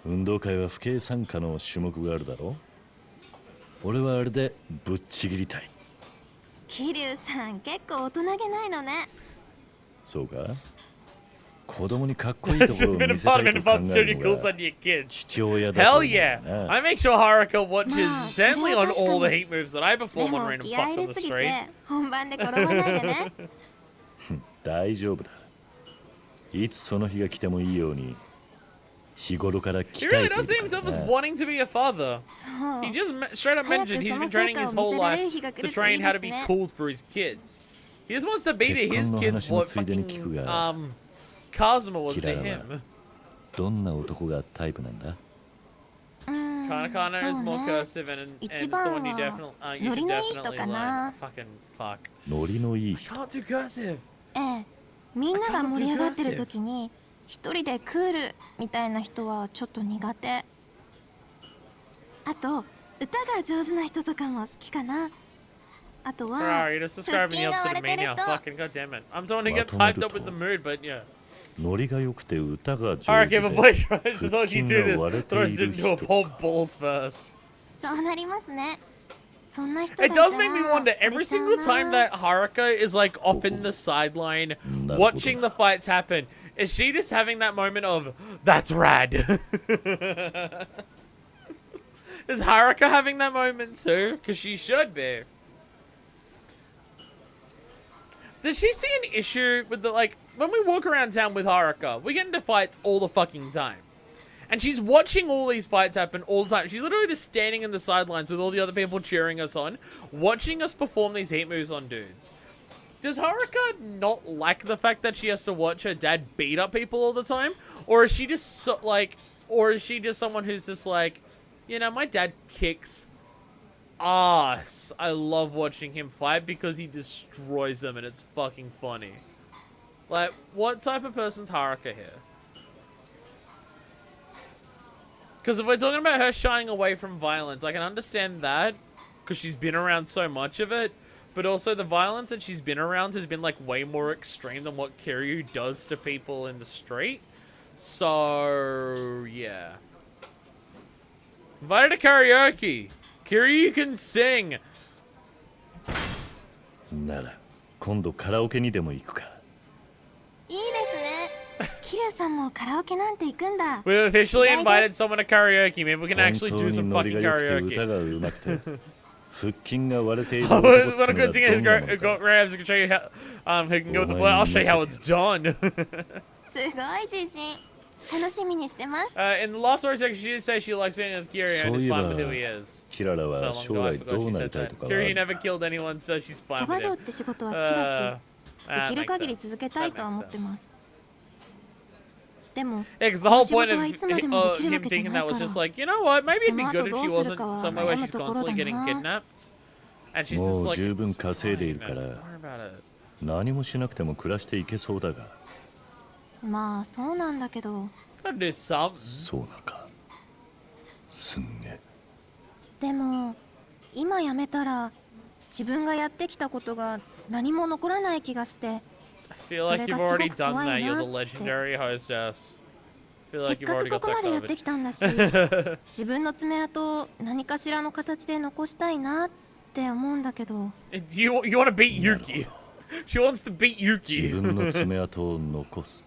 運動会は不計参加の種目があるだろ。俺はあれでぶっちぎりたい。桐生さん結構大人げないのね。そうか。子供にかっこいいところを見せたいと考えるのが父親だと Hell 思う yeah! な。 I make sure Haruka watches gently on all the heat moves that I で perform も on random 気合 fucks 入 on れ the すぎ street. て本番で転ばないでね。大丈夫だ。いつその日が来てもいいように日頃から He 鍛 really えて does い see るか himself as らな。 wanting to be a father. そう He just straight up mentioned he's been training his whole life to train how to be cool for his kids. He just wants to be to his kids what fucking Kazuma was to him. どんな男がタイプなんだ？ Kanakana is more cursive and it's the one you definitely you should definitely learn. Fucking fuck. ノリのいい I 人。 can't do cursive. ええ、みんなが盛り上がってる時に一人でクールみたいな人はちょっと苦手。あと歌が上手な人とかも好きかな。あとは You're just describing the opposite of me now. Fucking goddamn it. I'm someone who gets hyped up with the mood, but yeah. ノリが良くて歌が上手 Alright, で if a boy tries to 腹 dodge 筋 you が do 割れ this, て throws い it る into a 人。 pole balls first. そうなりますね。そんな人がい It たら does make me wonder every single time that Haruka is like off in the sideline watching the fights happen, is she just having that moment of that's rad? Is Haruka having that moment too? Because she should be. Does she see an issue with the, like, when we walk around town with Haruka, we get into fights all the fucking time. And she's watching all these fights happen all the time. She's literally just standing in the sidelines with all the other people cheering us on, watching us perform these heat moves on dudes. Does Haruka not like the fact that she has to watch her dad beat up people all the time? Or is she just so, like, or is she just someone who's just like, you know, my dad kicks ass. I love watching him fight because he destroys them and it's fucking funny. Like, what type of person's Haruka here? Because if we're talking about her shying away from violence, I can understand that because she's been around so much of it. But also the violence that she's been around has been like way more extreme than what Kiryu does to people in the street. So, yeah. Invited to karaoke. Kiryu can sing. なら今度カラオケにでも行くか。いいですね。キルさんもカラオケなんて行くんだ。We've officially invited someone to karaoke. Maybe we can actually 本 do 当 some にノリ fucking が良くて karaoke. 歌が上手くて腹筋が割れている What 男 a っての good が thing is どんなもの got か。 Rams who can show you how who can go with the play. I'll show you how it's done. すごい自信。楽しみにしてます。In the last story section, she did say she likes being with Kiryu and そう is いえ fine with ば who he is. キララ So は long 将 ago, I 来 forgot ど she うな said りたい that. とかは Kiryu never killed anyone, so she's キャ fine バ with 嬢 it. って仕事は好きだし、で That きる makes 限り sense. 続けたい That とは makes 思ってま sense. す。でも、 Yeah, because the この whole 仕 point 事 of はいつまでもできるわ him けじゃ thinking ない that か was ら。 just like, you know what, maybe it'd be その good 後 if ど she うする wasn't かは somewhere 悩 where む she's ところだ constantly getting な。 kidnapped. And she's も just う like, 十分 it's 稼いでい fine, るから man. Don't worry about it. 何もしなくても暮らしていけそうだが。まあそうなんだけど、 Gotta do something. そうなのか。すんげえ。でも今やめたら自分がやってきたことが何も残らない気がして。 I feel like you've already done that. You're the legendary hostess. I feel せっ like you've か already くこ got こま that でやって covered. きたんだし自分の爪痕を何かしらの形で残したいなって思うんだけど。 Do you want to beat Yuki? She wants to beat 自 Yuki. 分の爪痕を残すか。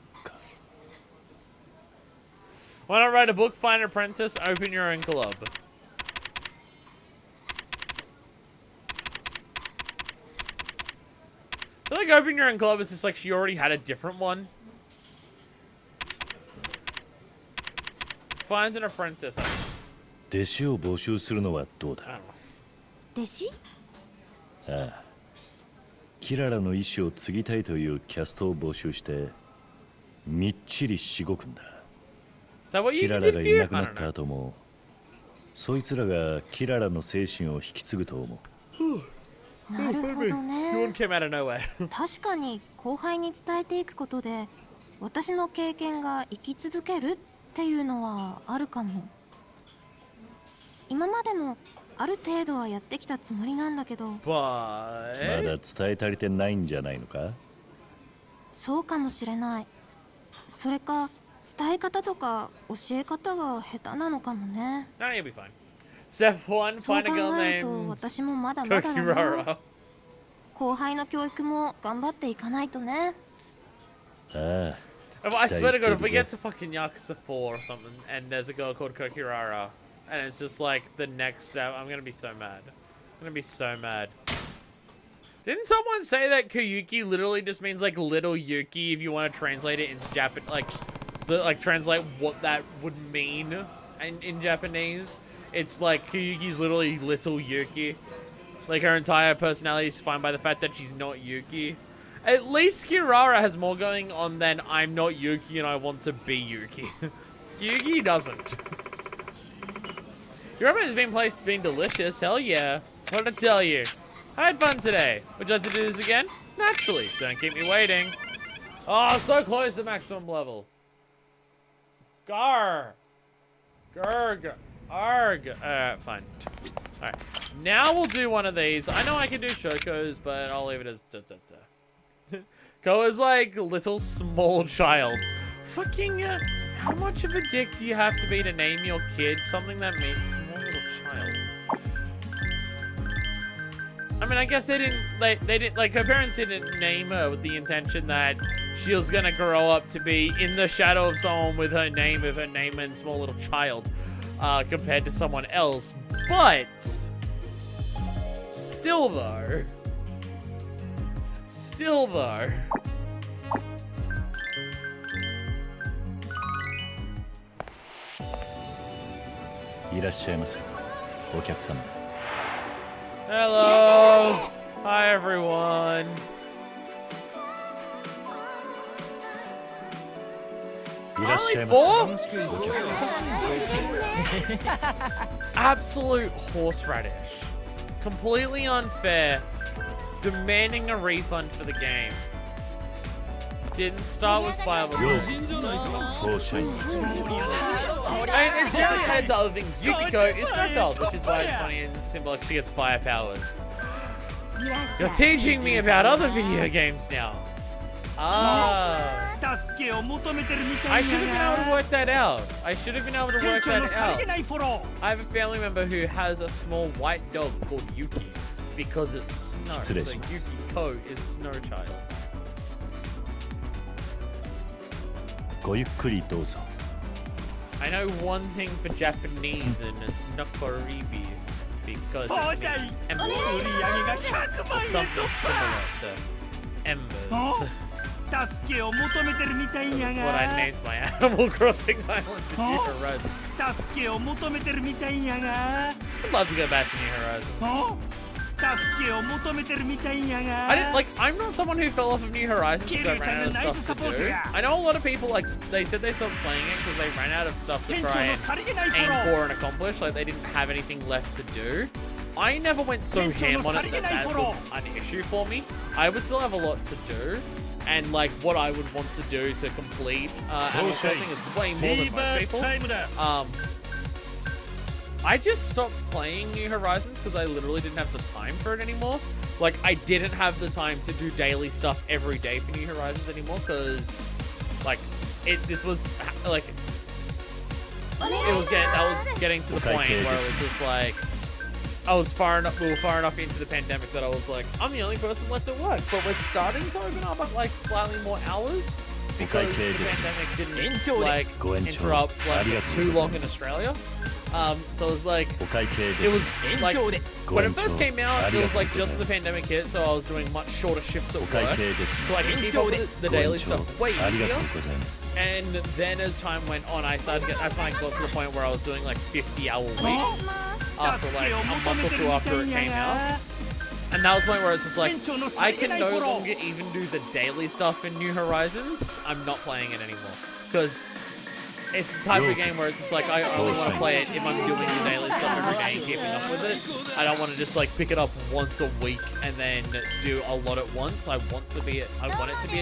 Why not write a book, find an apprentice, open your own club? I feel like open your own club is just like she already had a different one. Find an apprentice. I 弟子を募集するのはどうだ。 don't know. 弟子？ああ。キララの意志を継ぎたいというキャストを募集してみっちりしごくんだ。 Is that what キ you ラ did ラ for がい you? な I くなっ don't た know. 後もそいつらがキララの精神を引き継ぐと思う。なるほど You one ね。 came out of nowhere. 確かに後輩に伝えていくことで私の経験が生き続けるっていうのはあるかも。今までもある程度はやってきたつもりなんだけど。 まだ But 伝え足りてないんじゃないのか。そうかもしれない。それか伝え方とか教え方が下手なのかもね。 no, you'll be fine. Step one, そう find 考 a girl えると named 私もまだまだだな。 Kokirara. 後輩の教育も頑張っていかないとね。I swear to God, if we get to fucking Yakuza 4 or something, and there's a girl called Kokirara, and it's just like the next step, I'm gonna be so mad. I'm gonna be so mad. Didn't someone say that Koyuki literally just means like little Yuki if you want to translate it into Japanese, like translate what that would mean in Japanese? It's like Koyuki's literally little Yuki. Like her entire personality is defined by the fact that she's not Yuki. At least Kirara has more going on than I'm not Yuki and I want to be Yuki. Yuki doesn't. Your ramen has been delicious. Hell yeah. What did I tell you? I had fun today. Would you like to do this again? Naturally. Don't keep me waiting. Oh, so close to maximum level. Gar. Gurg. Arg. Alright, fine. Alright. Now we'll do one of these. I know I can do Shoko's, but I'll leave it as da-da-da. Go as like little small child. Fucking, how much of a dick do you have to be to name your kid something that means small little child? I mean, I guess they didn't, like her parents didn't name her with the intention that she was gonna grow up to be in the shadow of someone with her name and small little child, compared to someone else. But, still though. Hello. Hi, everyone. Only 4? Absolute horseradish. Completely unfair. Demanding a refund for the game. Didn't start with Bible. It's generally added to other things. Yukiko is no child, which is why it's funny and symbolic she gets fire powers. You're teaching me about other video games now. Ah. I should have been able to work that out. I have a family member who has a small white dog called Yuki because it's snow. So Yukiko is snow child. I know one thing for Japanese and it's Nokoribi because it means embers. Or something similar to embers. That's what I named my Animal Crossing island to New Horizons. I'd love to go back to New Horizons. I'm not someone who fell off of New Horizons because I ran out of stuff to do. I know a lot of people, like, they said they stopped playing it because they ran out of stuff to try and aim for and accomplish. Like, they didn't have anything left to do. I never went so ham on it that was an issue for me. I would still have a lot to do. And, like, what I would want to do to complete Animal Crossing is way more than most people. I just stopped playing New Horizons because I literally didn't have the time for it anymore. Like, I didn't have the time to do daily stuff every day for New Horizons anymore because, like, that was getting to the point where it was just like, we were far enough into the pandemic that I was like, I'm the only person left at work, but we're starting to open up at, like, slightly more hours because the pandemic didn't, like, interrupt, like, too long in Australia. So it was like, when it first came out, it was like just the pandemic hit, so I was doing much shorter shifts at work, so I could keep up with the daily stuff way easier. And then as time went on, that's when I got to the point where I was doing like 50-hour weeks after like a month or two after it came out. And that was the point where it's just like, I can no longer even do the daily stuff in New Horizons. I'm not playing it anymore. Because it's the type of game where it's just like, I only want to play it if I'm doing the daily stuff every day and keeping up with it. I don't want to just like pick it up once a week and then do a lot at once. I want it to be a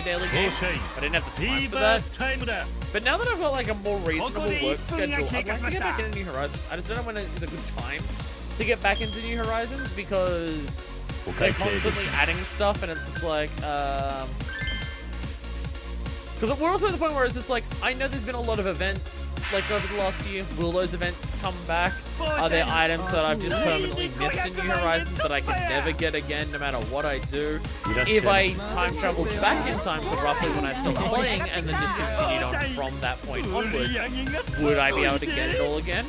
daily game. I didn't have the time for that. But now that I've got like a more reasonable work schedule, I'd like to get back into New Horizons. I just don't know when is a good time to get back into New Horizons because they're constantly adding stuff and it's just like, Because we're also at the point where it's just like, I know there's been a lot of events, like, over the last year. Will those events come back? Are there items that I've just permanently missed in New Horizons that I can never get again, no matter what I do? If I time traveled back in time to roughly when I stopped playing, and then just continued on from that point onwards, would I be able to get it all again?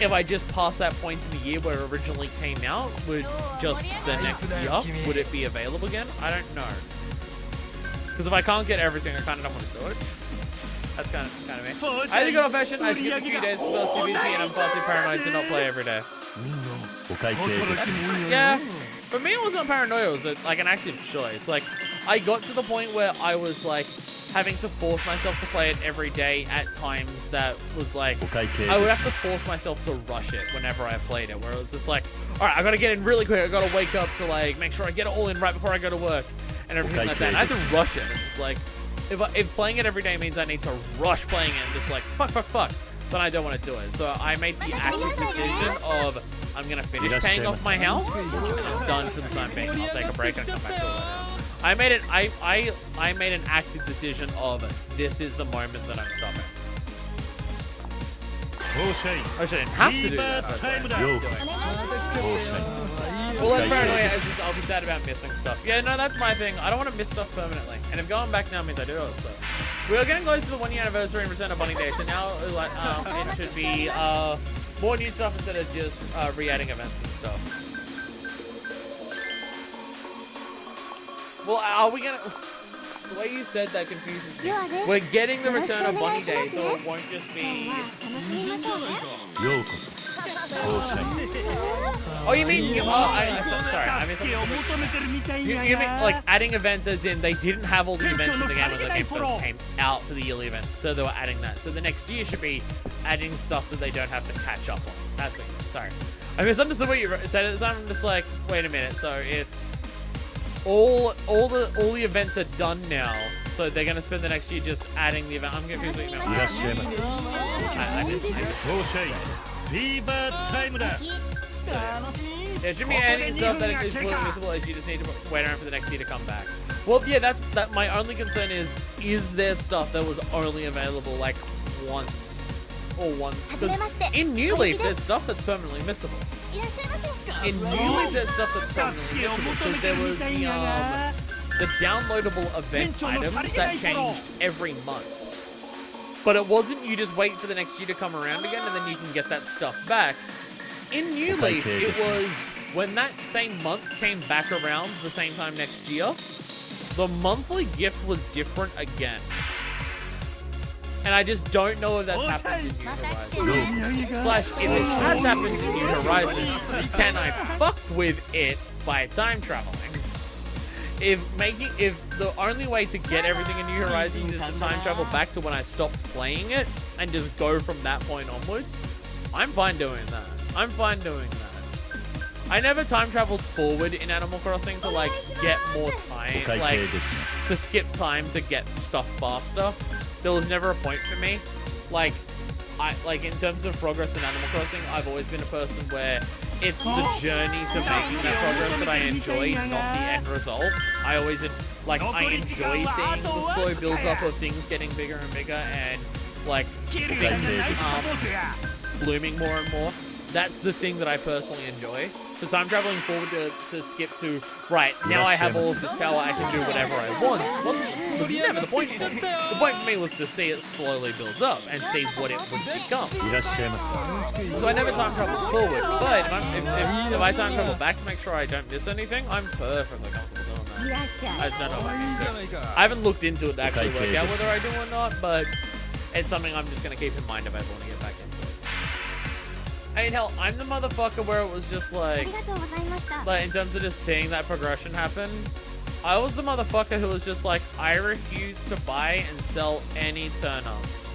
If I just passed that point in the year where it originally came out, would just the next year, would it be available again? I don't know. Because if I can't get everything, I kind of don't want to do it. That's kind of me. I think old fashioned. I skipped a few days because I was too busy and I'm far too paranoid to not play every day. Yeah, for me it wasn't paranoia. It was like an active choice. Like, I got to the point where I was like having to force myself to play it every day at times that was like, I would have to force myself to rush it whenever I played it, where it was just like, all right, I gotta get in really quick. I gotta wake up to like make sure I get it all in right before I go to work and everything like that. And I had to rush it. It's just like, if playing it every day means I need to rush playing it and just like, fuck, then I don't want to do it. So I made the active decision of, I'm gonna finish paying off my house and I'm done for the time being. I'll take a break and come back to it later. I made an active decision of, this is the moment that I'm stopping. I shouldn't have to do that. Well, that's paranoia. I'll be sad about missing stuff. Yeah, no, that's my thing. I don't want to miss stuff permanently. And if going back now means I do it, so. We are getting close to the 1 year anniversary and Return of Bunny Day, so now like it should be more new stuff instead of just re-adding events and stuff. Well, are we gonna? The way you said that confuses me. We're getting the Return of Bunny Day, so it won't just be. Oh, you mean? Sorry, I misunderstood. You mean like adding events as in they didn't have all the events in the game when the game first came out for the yearly events, so they were adding that. So the next year should be adding stuff that they don't have to catch up on. That's what you meant. Sorry, I misunderstood what you said. So I'm just like, wait a minute. So it's all the events are done now, so they're gonna spend the next year just adding the event. I'm confused what you meant. There should be any stuff that is completely missable as you just need to wait around for the next year to come back. Well, yeah, that's my only concern is there stuff that was only available like once or one? In New Leaf, there's stuff that's permanently missable. In New Leaf, there's stuff that's permanently missable because there was the downloadable event items that changed every month. But it wasn't you just wait for the next year to come around again and then you can get that stuff back. In New Leaf, it was when that same month came back around the same time next year, the monthly gift was different again. And I just don't know if that's happened in New Horizons. Slash, if it has happened in New Horizons, can I fuck with it by time traveling? If the only way to get everything in New Horizons is to time travel back to when I stopped playing it and just go from that point onwards, I'm fine doing that. I'm fine doing that. I never time traveled forward in Animal Crossing to like get more time, like to skip time to get stuff faster. There was never a point for me. Like in terms of progress in Animal Crossing, I've always been a person where it's the journey to making that progress that I enjoy, not the end result. I always I enjoy seeing the slow build up of things getting bigger and bigger and like things blooming more and more. That's the thing that I personally enjoy. So time traveling forward to skip to, right, now I have all of this power, I can do whatever I want. Was never the point for me. The point for me was to see it slowly build up and see what it would become. So I never time traveled forward, but if I time travel back to make sure I don't miss anything, I'm perfectly comfortable doing that. I just don't know if I need to. I haven't looked into it to actually work out whether I do or not, but it's something I'm just going to keep in mind if I want to get back into it. I mean, hell, I'm the motherfucker where it was just like in terms of just seeing that progression happen, I was the motherfucker who was just like, I refuse to buy and sell any turnips.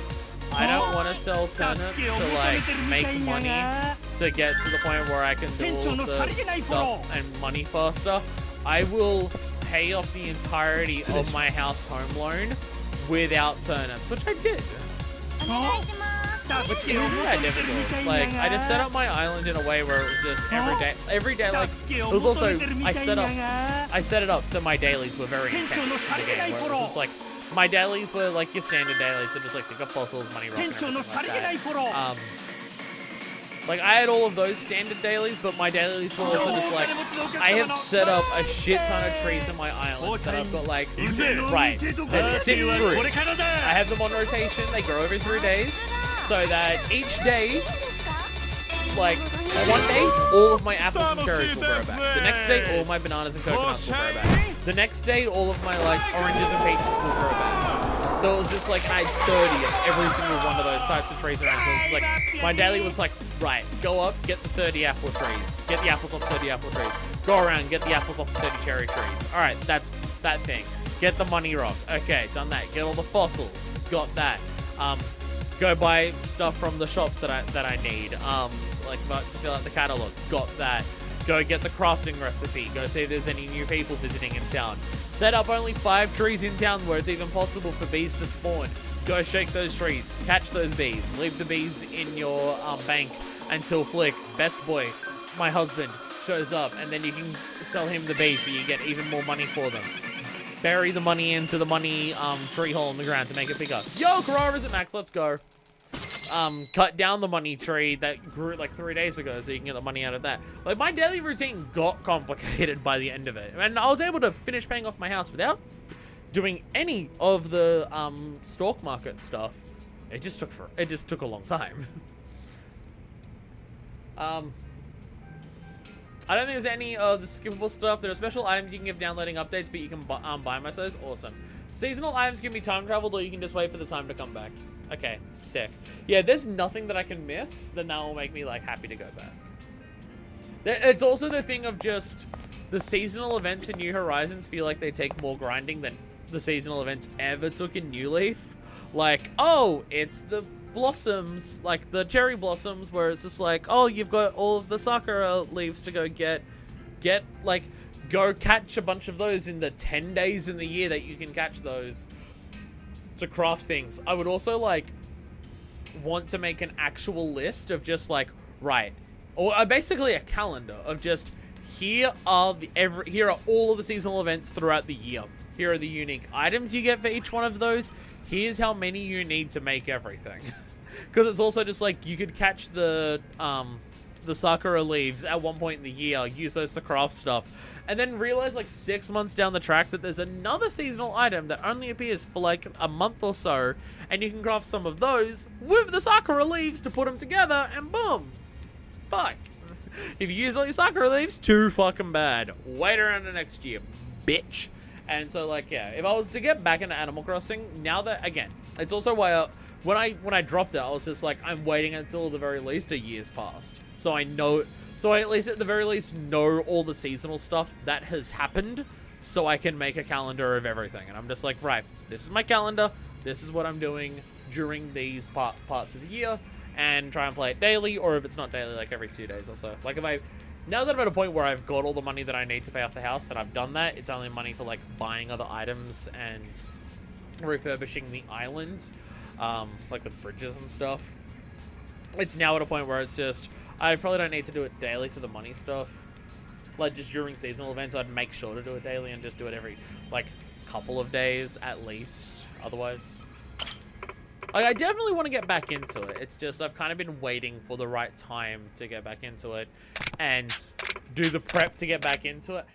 I don't want to sell turnips to like make money to get to the point where I can do all the stuff and money faster. I will pay off the entirety of my house home loan without turnips, which I did. Which is what I never do. Like, I just set up my island in a way where it was just every day, like, it was also, I set it up so my dailies were very intense in the game, where it was just like, my dailies were like your standard dailies, so just like pick up fossils, money rock, and everything like that. Like I had all of those standard dailies, but my dailies were also just like, I have set up a shit ton of trees in my island that I've got like, right, there's 6 fruits. I have them on rotation, they grow every 3 days, so that each day, like, one day, all of my apples and cherries will grow back. The next day, all of my bananas and coconuts will grow back. The next day, all of my, like, oranges and peaches will grow back. So it was just like, I had 30 of every single one of those types of trees around. So it's like, my daily was like, right, go up, get the 30 apple trees. Get the apples off 30 apple trees. Go around, get the apples off 30 cherry trees. Alright, that's that thing. Get the money rock. Okay, done that. Get all the fossils. Got that. Go buy stuff from the shops that I need. To fill out the catalog. Got that. Go get the crafting recipe. Go see if there's any new people visiting in town. Set up only 5 trees in town where it's even possible for bees to spawn. Go shake those trees. Catch those bees. Leave the bees in your bank until Flick, best boy, my husband, shows up. And then you can sell him the bees so you get even more money for them. Bury the money into the money tree hole in the ground to make it bigger. Yo, Carrara's at max. Let's go. Cut down the money tree that grew like 3 days ago so you can get the money out of that. Like, my daily routine got complicated by the end of it. And I was able to finish paying off my house without doing any of the, stock market stuff. It just took a long time. I don't think there's any of the skippable stuff. There are special items you can give downloading updates, but you can buy most of those. Awesome. Seasonal items can be time traveled, or you can just wait for the time to come back. Okay, sick. Yeah, there's nothing that I can miss, then that will make me, like, happy to go back. It's also the thing of just, the seasonal events in New Horizons feel like they take more grinding than the seasonal events ever took in New Leaf. Like, oh, it's the blossoms, like the cherry blossoms, where it's just like, oh, you've got all of the sakura leaves to go get, like, go catch a bunch of those in the 10 days in the year that you can catch those to craft things. I would also, like, want to make an actual list of just, like, right, or basically a calendar of just, here are all of the seasonal events throughout the year. Here are the unique items you get for each one of those. Here's how many you need to make everything. Because it's also just, like, you could catch the sakura leaves at one point in the year, use those to craft stuff, and then realize, like, 6 months down the track that there's another seasonal item that only appears for, like, a month or so, and you can craft some of those with the sakura leaves to put them together, and boom. Fuck. If you use all your sakura leaves, too fucking bad. Wait around the next year, bitch. And so, like, yeah, if I was to get back into Animal Crossing, now that, again, it's also why when I dropped it, I was just like, I'm waiting until the very least a year's passed. So I know, so I at least at the very least know all the seasonal stuff that has happened, so I can make a calendar of everything. And I'm just like, right, this is my calendar, this is what I'm doing during these parts of the year, and try and play it daily, or if it's not daily, like every 2 days or so. Like, now that I'm at a point where I've got all the money that I need to pay off the house, and I've done that, it's only money for, like, buying other items and refurbishing the island, like with bridges and stuff. It's now at a point where it's just, I probably don't need to do it daily for the money stuff. Like, just during seasonal events, I'd make sure to do it daily and just do it every, like, couple of days at least, otherwise. Like, I definitely want to get back into it. It's just, I've kind of been waiting for the right time to get back into it and do the prep to get back into it.